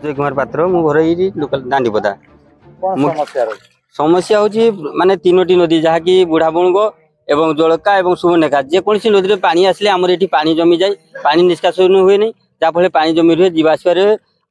जय कुमार पात्र मो घर ये लोकल दांडीपदा कौन समस्या रही समस्या हूँ माने तीनोटी नदी जहाँकि बुढ़ाबुणग एवं जलका और सुवर्णरेखा जेकोसी नदी में पानी आसले आमर ये पानी जमी जाए पानी निष्कासन हुए नहीं जहाँफल पानी जमी रहे जावासबार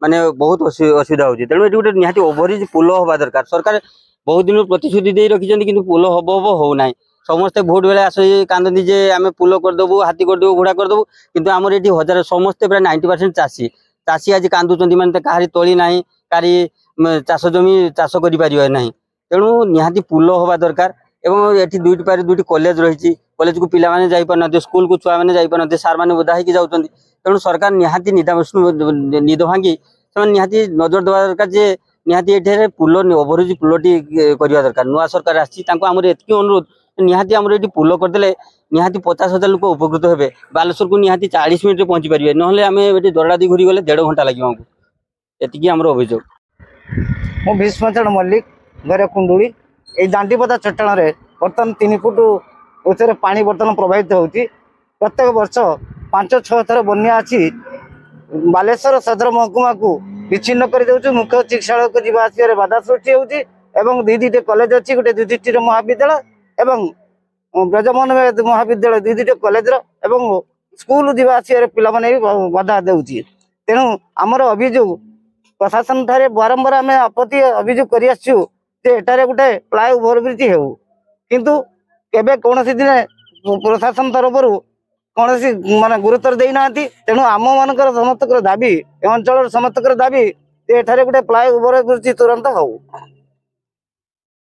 माने बहुत असुविधा होती तेणु ये गोटे निहाती ओभरब्रिज पुल हवा दरकार सरकार बहुत दिन प्रतिश्रुति दे रखिंट कि पुल हम हम होना समस्ते भोट बेले आस कांदती जे आम पुल करदेबू हाथी करदेबू घोड़ा करदेबू किंतु आमर ये हजार समस्ते प्राय 90% चाषी चाषी आज कांदुंट मानते कहारी तली ना कहारी चाष जमी चाष कर तेणु निहाती पुल हवा दरकार एवं ये दुईटी कॉलेज रही कॉलेज को पिला माने जाई पारना स्कूल को छुआ मैंने जाई पारना सार मैंने बोधा होगी जाऊँच तेणु सरकार निहाती निद भांगी से निहाती नजर देवा दरकार जे निहाती ये पुल ओभरब्रिज पुलटी करवा दरकार नुआ सरकार आमर एतकी अनुरोध निहाती आमर ये पुल करदे निहाती 50,000 लोक उपकृत हे बालेश्वर को निहाती 40 मिनट पहुंची पारे ना आम ये दरडादी घूरी गले 1.5 घंटा लगे आमको एतिकी आमर अभियोग मु भीष्मचरण मल्लिक घर कुंडुली ये दांडीपदा चट्टाण में बर्तमान 3 फुट उच्चर पानी बर्तमान प्रभावित होती प्रत्येक वर्ष 5-6 थर बन्या अच्छी बालेश्वर सदर महकुमा को विच्छिन्न कर मुख्य चिकित्सा को जीवा आसवे बाधा सृष्टि होती दुईटे कॉलेज अच्छी गोटे युधिष्ठिर महाविद्यालय एवं ब्रजमोहन महाविद्यालय दुईटे कॉलेज स्कूल जीवा आसवे पिलाने भी बाधा देउची तेणु आमर अभियोग प्रशासन ठारे बारंबार आम आपत्ति अभियोग कर गोटे फ्लाई ओभरब्रिज हो किंतु केबे कौन दिन प्रशासन तरफ कौन माने गुरुत्व देना तेणु आम मान समस्त दाबी अंचल समस्त दाबी गोटे फ्लाई ओभरब्रिज तुरंत हो।